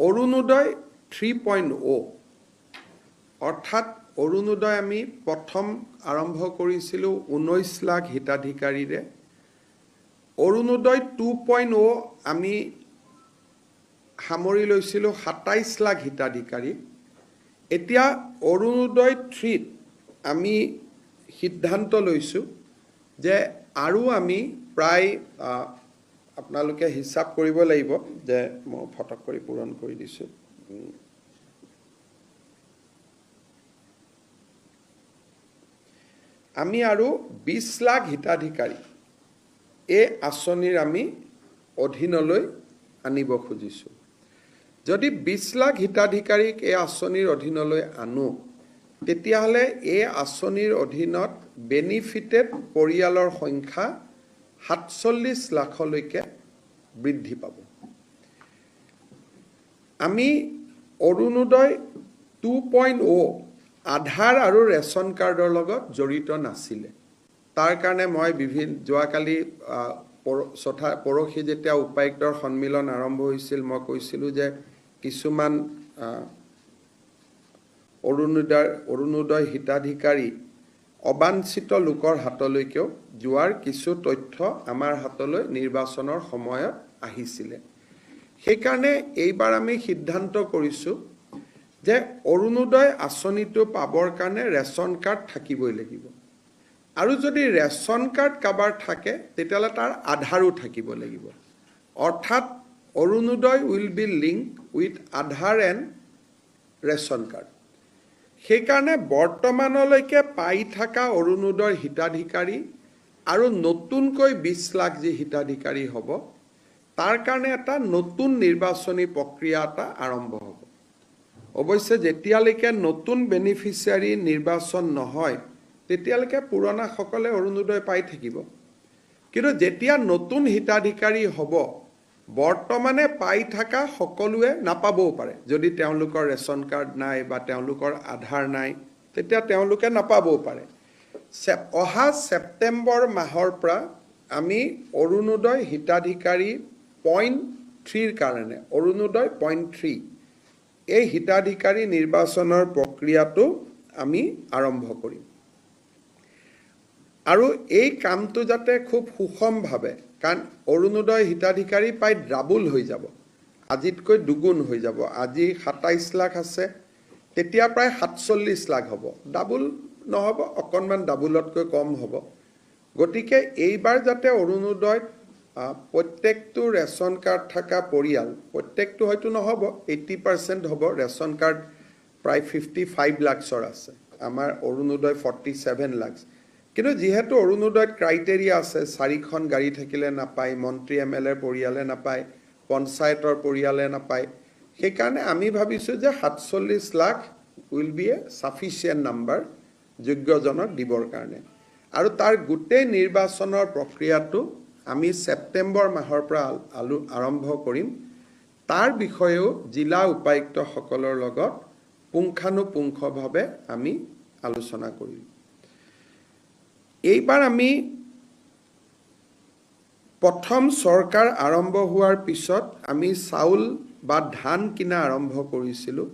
অৰুণোদয় 3.0 অৰ্থাৎ অৰুণোদয় আমি প্ৰথম আৰম্ভ কৰিছিলোঁ 19 লাখ হিতাধিকাৰীৰে। অৰুণোদয় 2.0 আমি সামৰি লৈছিলোঁ 27 লাখ হিতাধিকাৰী। এতিয়া অৰুণোদয় 3 আমি সিদ্ধান্ত লৈছোঁ যে আৰু আমি প্ৰায় আপোনালোকে হিচাপ কৰিব লাগিব যে মই ফটক কৰি পূৰণ কৰি দিছোঁ। আমি আৰু 20 লাখ হিতাধিকাৰী এই আঁচনিৰ আমি অধীনলৈ আনিব খুজিছোঁ। যদি 20 লাখ হিতাধিকাৰীক এই আঁচনিৰ অধীনলৈ আনো, তেতিয়াহ'লে এই আঁচনিৰ অধীনত বেনিফিটেড পৰিয়ালৰ সংখ্যা 47 লাখলৈকে বৃদ্ধি পাব। আমি অৰুণোদয় 2.0 আধাৰ আৰু ৰেচন কাৰ্ডৰ লগত জড়িত নাছিলে। তাৰ কাৰণে মই যোৱাকালি পৰহি যেতিয়া উপায়ুক্তৰ সন্মিলন আৰম্ভ হৈছিল, মই কৈছিলোঁ যে কিছুমান অৰুণোদয় হিতাধিকাৰী অবাঞ্ছিত লোকৰ হাতলৈকেও যোৱাৰ কিছু তথ্য আমাৰ হাতলৈ নিৰ্বাচনৰ সময়ত আহিছিলে। সেইকাৰণে এইবাৰ আমি সিদ্ধান্ত কৰিছোঁ যে অৰুণোদয় আঁচনিটো পাবৰ কাৰণে ৰেচন কাৰ্ড থাকিবই লাগিব। আৰু যদি ৰেচন কাৰ্ড কাৰোবাৰ থাকে, তেতিয়াহ'লে তাৰ আধাৰো থাকিব লাগিব। অৰ্থাৎ Orunodoi will be link with Aadhaar and ration card. সেইকাৰণে বৰ্তমানলৈকে পাই থকা অৰুণোদয়ৰ হিতাধিকাৰী আৰু নতুনকৈ 20 লাখ যি হিতাধিকাৰী হ'ব, তাৰ কাৰণে এটা নতুন নিৰ্বাচনী প্ৰক্ৰিয়া এটা আৰম্ভ হ'ব। অৱশ্যে যেতিয়ালৈকে নতুন বেনিফিচিয়াৰী নিৰ্বাচন নহয়, তেতিয়ালৈকে পুৰণাসকলে অৰুণোদয় পাই থাকিব। কিন্তু যেতিয়া নতুন হিতাধিকাৰী হ'ব, বৰ্তমানে পাই থকা সকলোৱে নাপাবও পাৰে। যদি তেওঁলোকৰ ৰেচন কাৰ্ড নাই বা তেওঁলোকৰ আধাৰ নাই, তেতিয়া তেওঁলোকে নাপাবও পাৰে। অহা ছেপ্টেম্বৰ মাহৰ পৰা আমি অৰুণোদয় হিতাধিকাৰী 0.3ৰ কাৰণে অৰুণোদয় 0.3 এই হিতাধিকাৰী নিৰ্বাচনৰ প্ৰক্ৰিয়াটো আমি আৰম্ভ কৰিম। আৰু এই কামটো যাতে খুব সুষমভাৱে, কাৰণ অৰুণোদয় হিতাধিকাৰী প্ৰায় ডাবুল হৈ যাব, আজিতকৈ দুগুণ হৈ যাব। আজি 27 লাখ আছে, তেতিয়া প্ৰায় 47 লাখ হ'ব। ডাবুল নহ'ব, অকণমান ডাবুলতকৈ কম হ'ব। গতিকে এইবাৰ যাতে অৰুণোদয়ত প্ৰত্যেকটো ৰেচন কাৰ্ড থকা পৰিয়াল, প্ৰত্যেকটো হয়তো নহ'ব, 80% হ'ব। ৰেচন কাৰ্ড প্ৰায় 55 লাখৰ আছে, আমাৰ অৰুণোদয় 47 লাখ। কিন্তু যিহেতু অৰুণোদয়ত ক্ৰাইটেৰিয়া আছে, 4খন গাড়ী থাকিলে নাপায়, মন্ত্ৰী MLA পৰিয়ালে নাপায়, পঞ্চায়তৰ পৰিয়ালে নাপায়, সেইকাৰণে আমি ভাবিছোঁ যে 47 lakh will be a sufficient number যোগ্যজনক দিবৰ কাৰণে। আৰু তাৰ গোটেই নিৰ্বাচনৰ প্ৰক্ৰিয়াটো আমি ছেপ্টেম্বৰ মাহৰ পৰা আৰম্ভ কৰিম। তাৰ বিষয়েও জিলা উপায়ুক্তসকলৰ লগত পুংখানুপুংখভাৱে আমি আলোচনা কৰিম। এইবাৰ আমি প্ৰথম চৰকাৰ আৰম্ভ হোৱাৰ পিছত আমি চাউল বা ধান কিনা আৰম্ভ কৰিছিলোঁ।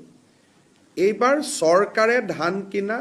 এইবাৰ চৰকাৰে ধান কিনা